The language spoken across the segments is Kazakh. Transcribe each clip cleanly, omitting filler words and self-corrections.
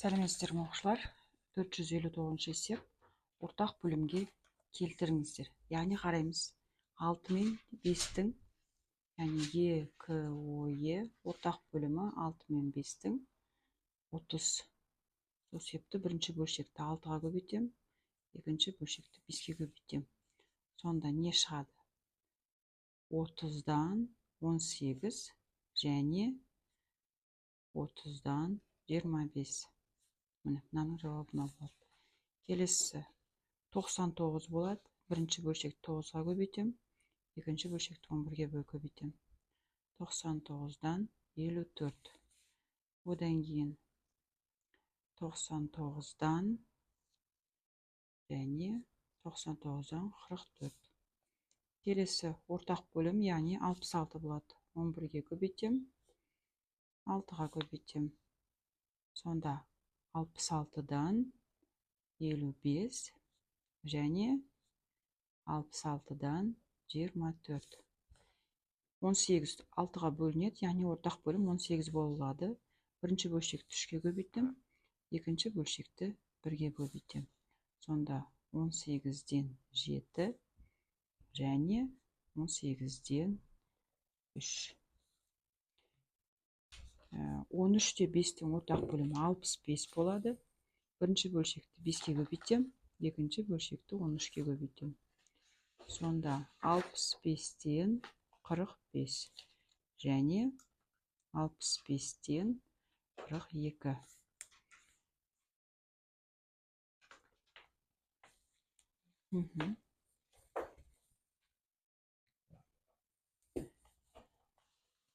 Сәлеметсіздер ме оқушылар? 459 есеп ортақ бөлімге келтіріңіздер. Яғни қараймыз. 6 мен 5-тің, яғни ЕКОЕ ортақ бөлімі 6 мен 5-тің 30. Сол себепті бірінші бөлшекті 6-ға көбейтем, екінші бөлшекті 5-ке көбейтем. Сонда не шығады? 30-дан 18 және 30-дан 25. Мынаның жауабы болады. Келесі 99 болады. Бірінші бөлшекті 9-ға көбейтем, екінші бөлшекті 11-ге көбейтем. 99-дан 54. Одан кейін 99-дан және 99-дан 44. Келесі ортақ бөлім, яғни 66 болады. 11-ге көбейтем, 6-ға көбейтем. Сонда 66-дан 55 және 66-дан 24. 18 6-ға бөлінеді, яғни ортақ бөлім 18 болады. Бірінші бөлшекті 3-ке көбейтем, екінші бөлшекті 1-ге көбейтем. Сонда 18-ден 7 және 18-ден 3. 13-те 5-тің ортақ бөлімі 65 болады. Бірінші бөлшекті 5-ке көбейтем, екінші бөлшекті 13-ке көбейтем. Сонда 65-тен 45 және 65-тен 42.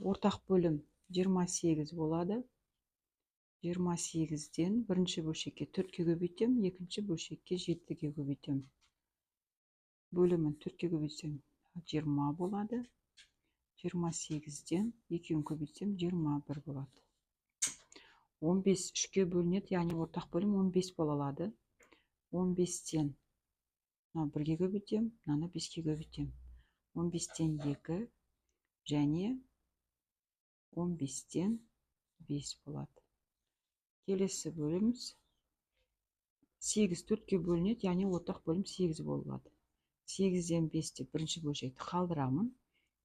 Ортақ бөлім 28 болады. 28-ден бірінші бөлшекке 4-ке көбейтем, екінші бөлшекке 7-ге көбейтем. Бөлімін 4-ке көбейтсем 20 болады. 28-ден 2-ін көбейтсем 21 болады. 15 3-ке бөлінеді, яғни ортақ бөлім 15 бола алады. 15-тен 1-ге көбейтем, 5-ке көбейтем. 15-тен 2 және 15-тен 5 болады. Келесі бөліміз 8 4-ке бөлінеді, яғни ортақ бөлім 8 болады. 8-ден 5-те бірінші бөлшекті қалдырамын,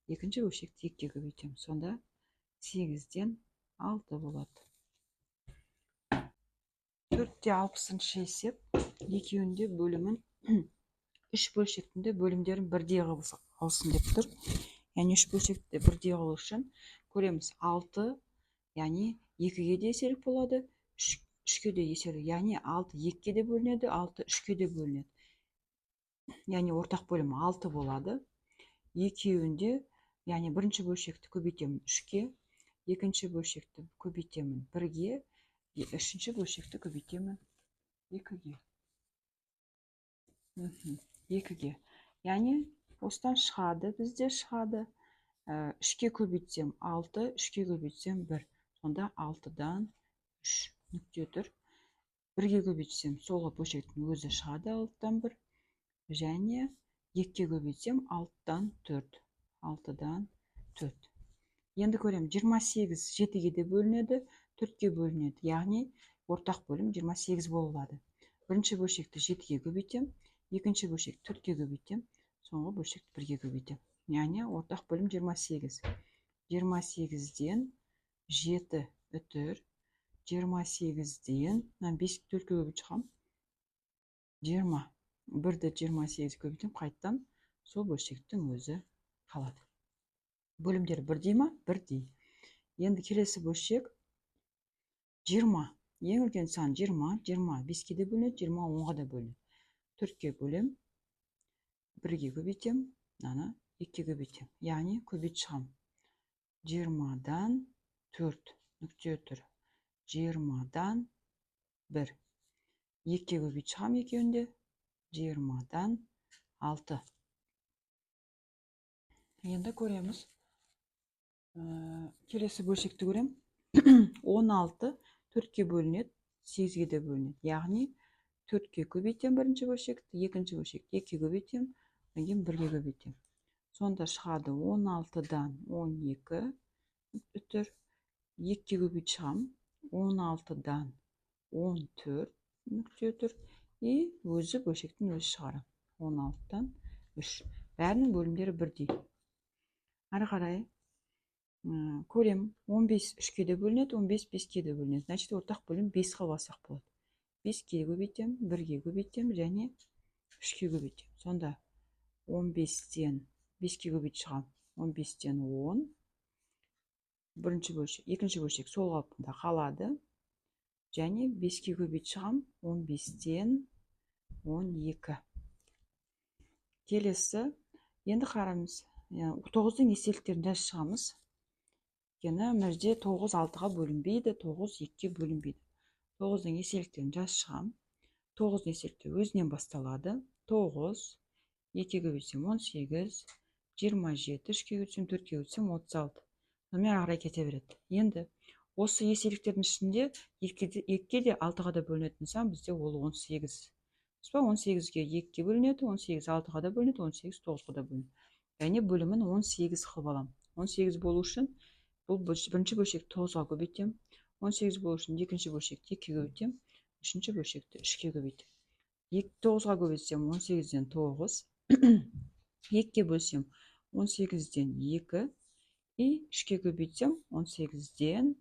екінші бөлшекті 2-ке көбейтем. Сонда 8-ден 6 болады. 4-те 60-шы есеп екеуінде бөлімін 3 бөлшектінде бөлімдерін бірдей алсын деп тұр. Яғни 3 бөлшекті бірдей алу үшін көреміз. 6, яғни 2-ге де еселік болады, 3-ке де еселік. Яғни 6 2-ке де бөлінеді, 6 3-ке де бөлінеді. Яғни ортақ бөлім 6 болады. Екеуінде, яғни бірінші бөлшекті көбейтемін 3-ке, екінші бөлшекті көбейтемін 1-ге, үшінші бөлшекті көбейтемін 2-ге. 2-ге. Яғни осыдан шығады, бізде шығады. 3-ке көбейтсем 6, 3-ке көбейтсем 1. Сонда 6-дан 3 нүкте тұр. 1-ге көбейтсем солғы бөлшектің өзі шығады, 6-дан 1. Және 2-ке көбейтсем 6-дан 4. 6-дан 4. Енді көрем, 28 7-ге де бөлінеді, 4-ке бөлінеді. Яғни ортақ бөлім 28 болады. Бірінші бөлшекті 7-ге көбейтем, екінші бөлшекті 4-ке көбейтем, соңғы бөлшекті 1-ге көбейтем. Яғни ортақ бөлім 28. 28-ден 7 үтір, 28-ден 5-ті 4-ке көбейтіп шығам, 20. 1-ді 28 көбейтем, қайттан сол бөлшектің өзі қалады. Бөлімдер бірдей ма? Бірдей. Енді келесі бөлшек 20. Ең үлкен сан 20. 20 5-ке де бөлінеді, 20 10-ға да бөлінеді. 4-ке бөлем, 1-ге көбейтем, 2-ке көбейтем. Яғни көбейтіп шығам. 20-дан 4 нүкте тұр. 20-дан 1. 2-ке көбейтіп шығам екеуінде. 20-дан 6. Енді көреміз. Келесі бөлшекті көрем. 16 4-ке бөлінеді, 8-ге де бөлінеді. Яғни 4-ке көбейтем бірінші бөлшекті, екінші бөлшекті 2-ке көбейтем, кейін 1-ге көбейтем. Сонда шығады 16-дан 12 үтір. 2-ке көбейтіп шығам. 16-дан 14 нүктедір. И өзі бөлшектің өзі шығарам. 16-тан 3. Бәрінің бөлімдері бірдей. Ары қарай көрем. 15 3-ке де бөлінеді, 15 5-ке де бөлінеді. Значит, ортақ бөлім 5 қылбасақ болады. 5-ке көбейтем, 1-ге көбейтем және 3-ке көбейтем. Сонда 15-тен 5-ке көбейтіп шығам. 15-тен 10. Бірінші бөлшек, екінші бөлшек сол қалпында қалады. Және 5-ке көбейтіп шығам. 15-тен 12. Келесі, енді қарамыз. 9-дың еселіктерін жазып шығамыз. Өйткені мына жерде 9 6-ға бөлінбейді, 9 2-ге бөлінбейді. 9-дың еселіктерін жазып шығам. 9-дың еселіктері өзінен басталады. 9, 2-ге көбейтсем 18, 27, 3-ке көбейтсем 4-ке көбейтсем 36. Сонымен ары қарай кете береді. Енді осы еселіктердің ішінде 2-ге де 6-ға да бөлінетін сан бізде ол 18. 18-ге 2-ге бөлінеді, 18 6-ға да бөлінеді, 18 9-ға да бөлінеді. Яғни бөлімін 18 қылып алам. 18 болу үшін бұл бірінші бөлшекті 9-ға көбейтем. 18 болу үшін екінші бөлшекті 2-ге көбейтем. Үшінші бөлшекті 3-ке көбейтем. 9-ға көбейтсем 18-ден 9. 2-ге бөлсем 18-ден 2. И 3-ке көбейтсем 18-ден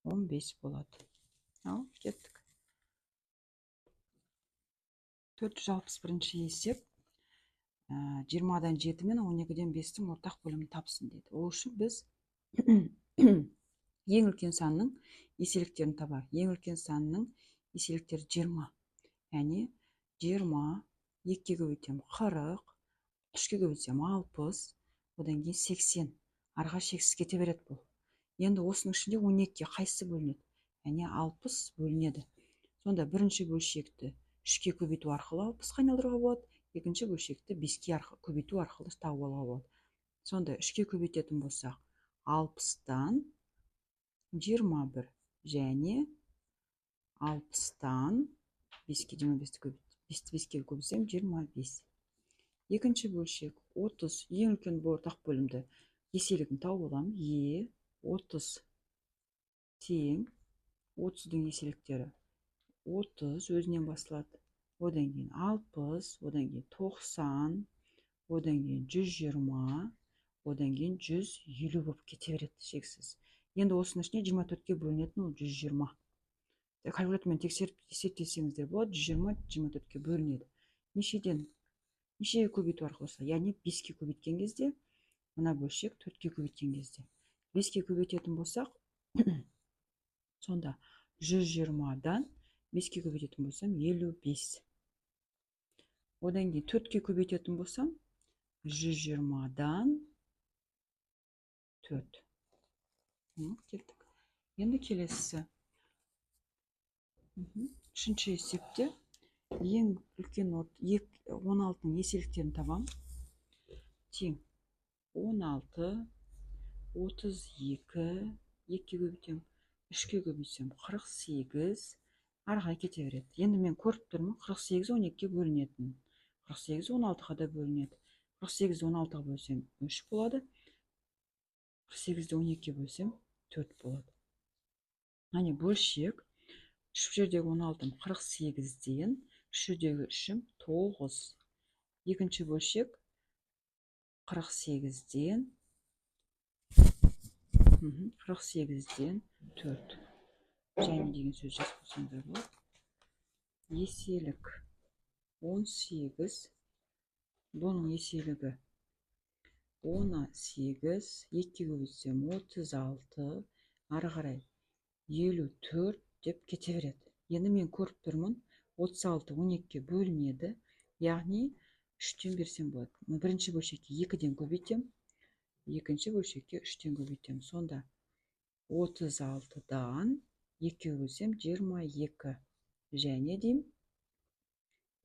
15 болады. Ал, кеттік. 461-ші есеп. 20-дан 7 мен 12-ден 5-тің ортақ бөлімін тапсын деді. Ол үшін біз ең үлкен санның еселіктерін табайық. Ең үлкен санның еселіктері 20. Яғни 20, 2-ге көбейтсем 40, 3-ке көбейтсем 60, одан кейін 80. Арға шексіз кете береді бұл. Енді осының ішінде 12-ге қайсысы бөлінеді? Яғни 60 бөлінеді. Сонда бірінші бөлшекті 3-ке көбейту арқылы 60-қа айналдыруға болады. Екінші бөлшекті 5-ке көбейту арқылы тауып алуға болады. Сонда 3-ке көбейтетін болсақ, 60-тан 21 және 60-тан 5-ке 25-ке көбейтсем 25. Екінші бөлшек 30, ең үлкен ортақ бөлімді еселігін тауып аламын. 30 тең 30-дың еселіктері 30 өзінен басталады. Одан кейін 60, одан кейін 90, одан кейін 120, одан кейін 150 болып кете береді шексіз. Енді осының ішіне 24-ке бөлінетін ол 120. Калькулятормен тексеріп есептесеңіздер болады, 120 24-ке бөлінеді. Нешеге көбейту арқылы? Яғни 5-ке көбейткен кезде, мына бөлшек 4-ке көбейткен кезде. 5-ке көбейтетін болсақ, сонда 120-дан 5-ке көбейтетін болсам 55. Одан кейін 4-ке көбейтетін болсам 120-дан 4. Кеттік. Енді келесісі. Үшінші есепте ең үлкен 16-ның еселіктерін табам. Тең 16, 32, 2-ке көбейтем, 3-ке көбейтсем 48, арға кете береді. Енді мен көріп тұрмын, 48 12-ке бөлінетін. 48 16-ға да бөлінеді. 48 16-ға бөлсем 3 болады. 48-ді 12-ке бөлсем 4 болады. Яғни бөлшек, үш жердегі 16-ым 48-ден, үш жердегі 3-ім 9. Екінші бөлшек 48-ден 4. Және деген сөз жазып қойсаңдар болады. Еселік 18, бұның еселігі 18, 2-ке көбейтсем 36, ары қарай 54 деп кете береді. Енді мен көріп тұрмын, 36 12-ке бөлінеді. Яғни 3-тен берсем болады. Бірінші бөлшекке 2-ден көбейтем, екінші бөлшекке 3-тен көбейтем. Сонда 36-дан 2-ке бөлсем 22. Және дейм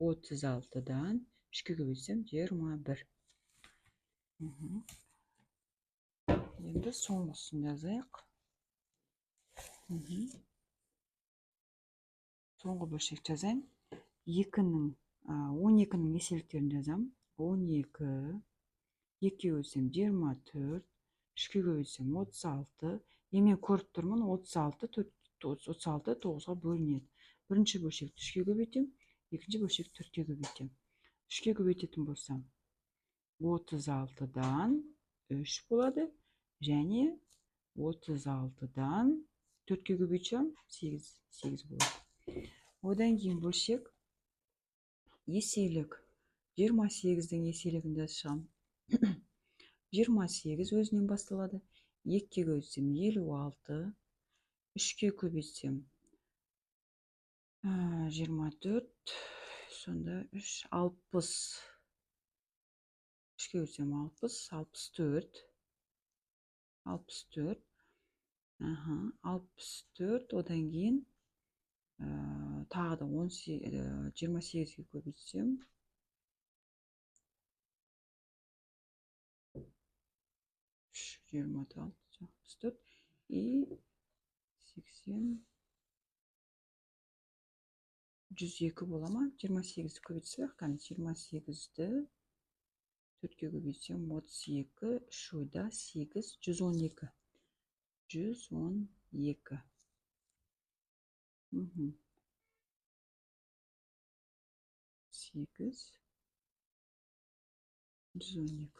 36-дан 3-ке көбейтсем 21. Енді соңғысын жазайық. Соңғы бөлшек жазайын. 12-нің еселіктерін жазам. 12, 2-ке бөлсем 24, 3-ке көбейтсем 36. Мен көріп тұрмын, 36 36 9-ға бөлінеді. Бірінші бөлшекті 3-ке көбейтем, екінші бөлшекті 4-ке көбейтем. 3-ке көбейтетін болсам, 36-дан 3 болады, және 36-дан 4-ке көбейтсем 8 болады. Одан кейін бөлшек еселік. 28-дің еселігін жазсам, 28 өзінен басталады. 2-ке көбейтсем 56, 3-ке көбейтсем 24, сонда 3, 60. 3-ке көбейтсем 60, 64. 64. 64, одан кейін тағы да 28-ге көбейтсем 26, 64 и 80, 102 бола ма? 28-ді көбейтсек, 28-ді 4-ке көбейтсем 32, 3 ойда 8, 112. 112. 8, 112.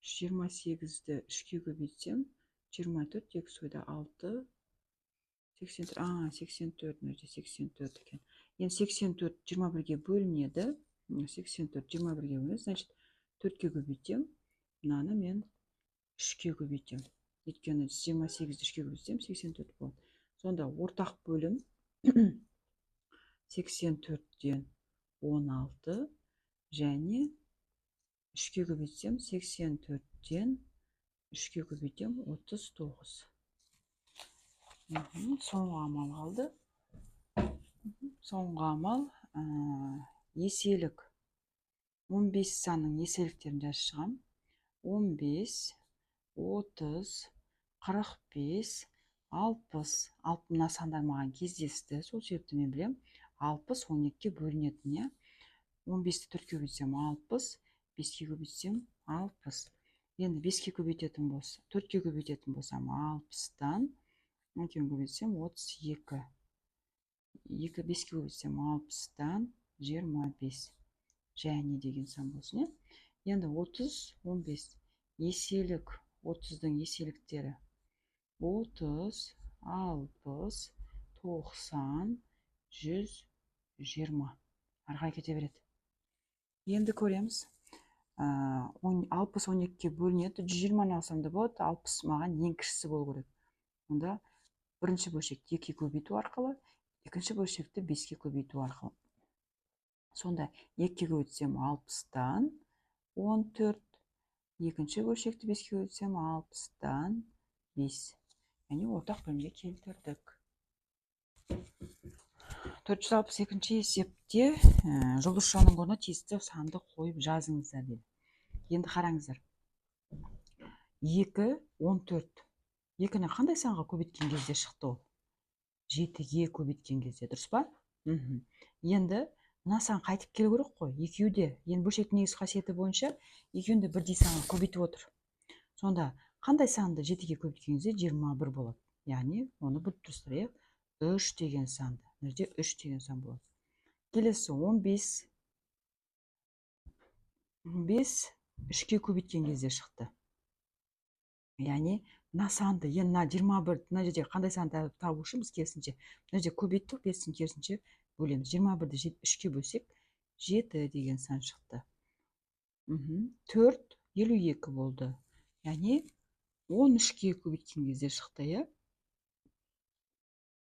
28-ді 3-ке көбейтсем, 24, 2 ойда 6, 84, 84, мөрде 84 екен. Енді 84 21-ге бөлінеді. 84 21-ге бөлінеді, значит, 4-ке көбейтем. Мынаны мен 3-ке көбейтем. Өйткені 28-ді 3-ке көбейтсем 84 болады. Сонда ортақ бөлім 84-ден 16, және 3-ке көбейтсем 84-ден 3-ке көбейтем 39. Соңғы амал қалды. Соңғы амал еселік. 15 санның еселіктерін жазып шығам. 15, 30, 45, 60. Мына сандар маған кездесті. Сол себепті мен білем. 60 12-ке бөлінетін. 15-ті 4-ке көбейтсем 60, 5-ке көбейтсем 60. Енді 5-ке көбейтетін болса, 4-ке көбейтетін болсам 60-тан 12-ке көбейтсем 32. 5-ке көбейтсем 60-тан 25. Және деген сан болсын. Енді 30, 15. Еселік. 30-дың еселіктері. 30, 60, 90, 120. Арқай кете береді. Енді көреміз. 60 12-ке бөлінеді. 120-ны алсам да болады. 60 маған ең кішісі болу керек. Онда бірінші бөлшекті 2-ке көбейту арқылы, екінші бөлшекті 5-ке көбейту арқылы. Сонда 2-ке көбейтсем 60-тан 14, екінші бөлшекті 5-ке көбейтсем 60-тан 5. Яғни ортақ бөлімге келтірдік. 462-ші есепте жұлдызшаның орнына тиісті санды қойып жазыңыздар дейді. Енді қараңыздар. 2, 14. 2-ні қандай санға көбейткен кезде шықты ол? 7-ге көбейткен кезде, дұрыс па? Енді мына сан қайтып келу керек қой. Екеуі де, енді бөлшектің негізгі қасиеті бойынша екеуін де бірдей санға көбейтіп отыр. Сонда қандай санды 7-ге көбейткен кезде 21 болады. Яғни оны біліп тұрсыздар, 3 деген санды. Мына 3 деген сан болады. Келесі 15. 15 3-ке көбейткен кезде шықты. Яғни мына санды, енді мына 21, мына жерде қандай санды табу үшін біз керісінше, мына жерде көбейттік, берсін керісінше бөлеміз. 21-ді 3-ке бөлсек 7 деген сан шықты. 4 52 болды. Яғни 13-ке көбейткен кезде шықты.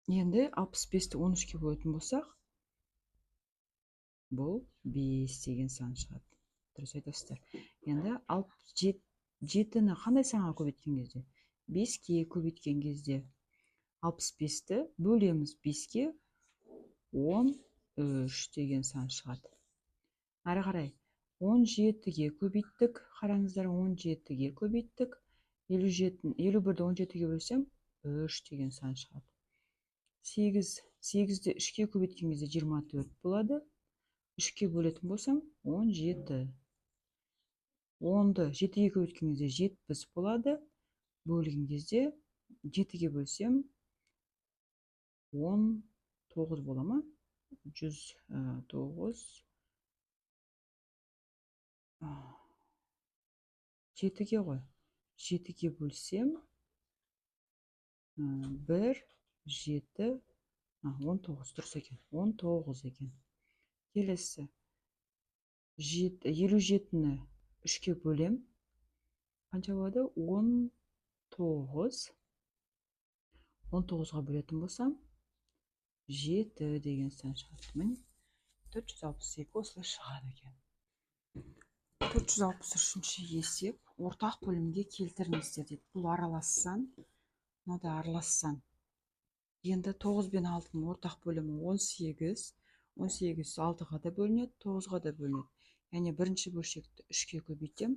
Енді 65-ті 13-ке бөлетін болсақ, бұл 5 деген сан шығады. Дұрыс айтасыздар. Енді 7-ні қандай санға көбейткен кезде? 5-ке көбейткен кезде 65-ті бөлеміз 5-ке, 13 деген сан шығады. Ары қарай 17-ге көбейттік. Қараңыздар, 17-ге көбейттік. 51-ді 17-ге бөлсем 3 деген сан шығады. 8-ді 3-ке көбейткен кезде 24 болады. 3-ке бөлетін болсам 17. 10-ды 7-ге көбейткен кезде 70 болады. Бөлген кезде 7-ге бөлсем 19 бола ма? 109 7-ге ғой. 7-ге бөлсем 1 7 19 дұрыс екен. 19 екен. Келесі 57-ні 3-ке бөлем. Қанша болады? 19. 19-ға бөлетін болсам 7 деген сан шығады. Міне 462 осылай шығады екен. 463-ші есеп. Ортақ бөлімге келтіріңіздер дейді. Бұл аралассан, мынада аралассан. Енді 9 бен 6-ның ортақ бөлімі 18. 18 6-ға да бөлінеді, 9-ға да бөлінеді. Яғни бірінші бөлшекті 3-ке көбейтем,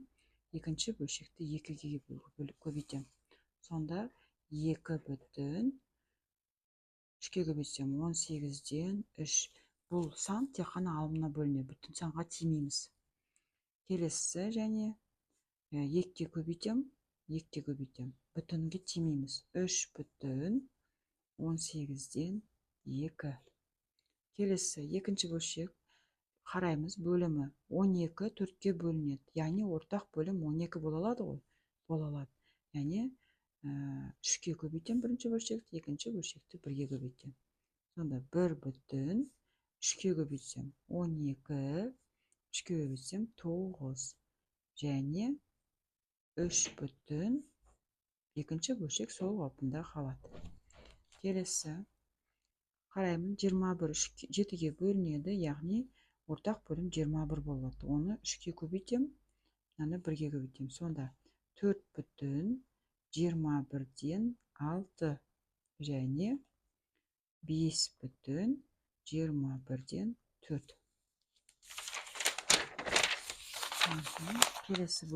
екінші бөлшекті 2-ге көбейтем. Сонда 2 бүтін 3-ке көбейтсем 18-ден 3. Бұл сан тек қана алымына бөлінеді, бүтін санға тимейміз. Келесі және 2-ке көбейтем, 2-ке көбейтем. Бүтінге тимейміз. 3 бүтін 18-ден 2. Келесі екінші бөлшек. Қараймыз, бөлімі 12 4-ке бөлінеді. Яғни ортақ бөлім 12 бола алады ғой? Бола алады. Яғни 3-ке көбейтем бірінші бөлшекті, екінші бөлшекті 1-ге көбейтем. Сонда 1 бүтін 3-ке көбейтсем 12, 3-ке көбейтсем 9. Және 3 бүтін екінші бөлшек сол қалпында қалады. Келесі қараймын, 21 7-ге бөлінеді, яғни ортақ бөлім 21 болады. Оны 3-ке көбейтем, оны 1-ге көбейтем. Сонда 4 бүтін 21-ден 6 және 5 бүтін 21-ден 4. Келесі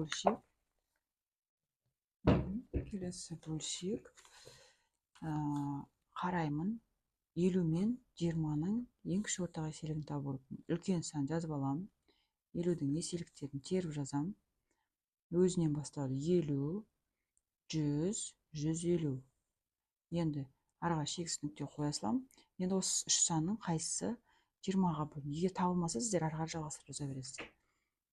бөлшек. Қараймын, 50 мен 20-ның ең кіші ортақ еселігін табу. Үлкен сан жазып аламын. 50-дің еселіктерін теріп жазам. Өзінен басталады. 50, 100, 150. Енді араға шексіз нүкте қоя салам. Енді осы үш санның қайсысы 20-ға бөлінеді? Егер табылмаса, сіздер ары қарай жалғастырып жаза бересіздер.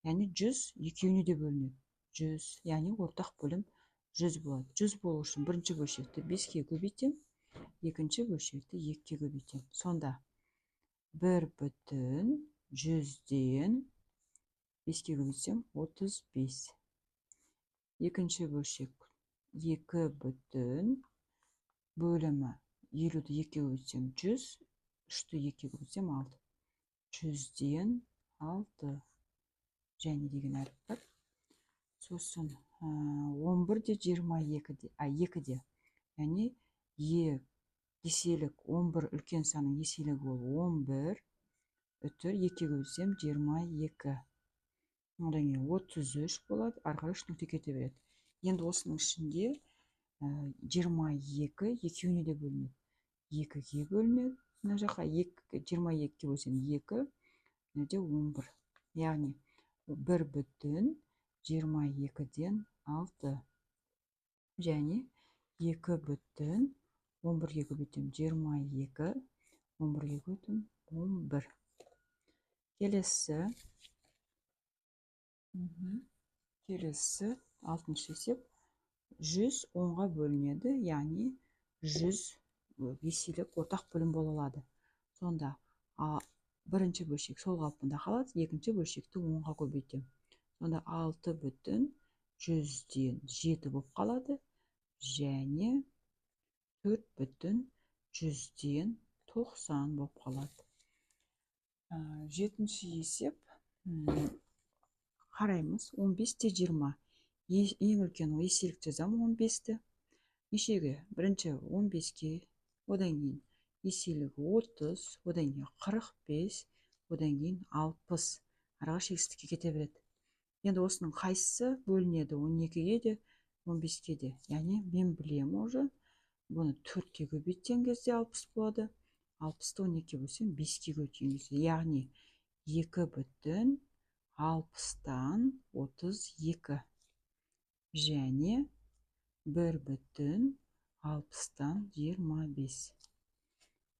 Яғни 100 екеуіне де бөлінеді. 100, яғни ортақ бөлім 100 болады. 100 болу үшін бірінші бөлшекті 5-ке көбейтем, екінші бөлшекті 2-ке көбейтем. Сонда 1 бүтін 100-ден 5-ке көбейтсем 35. Екінші бөлшек 2 бүтін бөлімі 50-ді 2-ке көбейтсем 100, 3-ті 2-ке көбейтсем 6. 100-ден 6 және деген әріп бар. Сосын 11-де 2-де. Яғни еселік 11 үлкен санның еселігі ол 11 үтір 2-ке көбейтсем 22. Одан кейін 33 болады, арқары 3 нүкте кете береді. Енді осының ішінде 22 екеуіне де бөлінеді. 2-ге бөлінеді. Мына жаққа 22-ге бөлсем 2, де 11. Яғни 1 бүтін 22-ден 6 және 2 бүтін 11-ге көбейтем 22, 11-ге көбейтем 11. Келесі 6-шы есеп. 100 10-ға бөлінеді, яғни 100 еселік ортақ бөлім бола алады. Сонда бірінші бөлшек сол қалпында қалады, екінші бөлшекті 10-ға көбейтем. Сонда 6 бүтін 100-ден 7 болып қалады, және 4 бүтін 100-ден 90 болып қалады. 7-ші есеп. Қараймыз, 15-те 20. Ең үлкен еселік жазам 15-ті. Нешеге? Бірінші 15-ке, одан кейін еселігі 30, одан кейін 45, одан кейін 60. Араға шексіздікке кете береді. Енді осының қайсысы бөлінеді 12-ге де, 15-ке де. Яғни мен білем уже. Бұны 4-ке көбейткен кезде 60 болады. 60-ты 12-ке бөлсем 5-ке көбейткен кезде. Яғни 2 бүтін 60-тан 32. Және 1 бүтін 60-тан 25.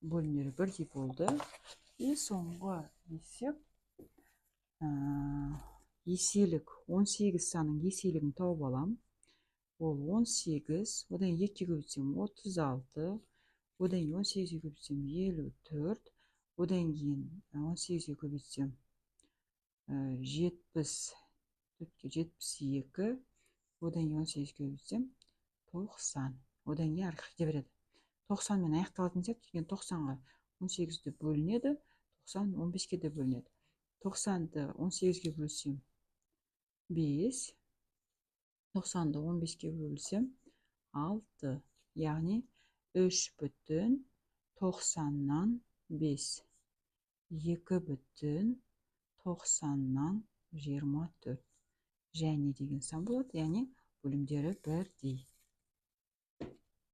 бөлімдері бірдей болды. И соңғы есеп еселік 18 санның еселігін тауып алам. Ол 18, одан 2-ге көбейтсем 36, одан 18-ге көбейтсем 54, одан кейін 18-ге көбейтсем 72, одан 18-ге көбейтсем 90, одан кейін әрі кете береді. 90 мен аяқталатын сияқты, екен 90-ға 18-ді бөлінеді, 90 15-ке де бөлінеді. 90-ды 18-ге бөлсем 5, 90-ды 15-ке бөлсем 6, яғни 3,90-нан 5, 2,90-нан 24 және деген сан болады, яғни бөлімдері бірдей.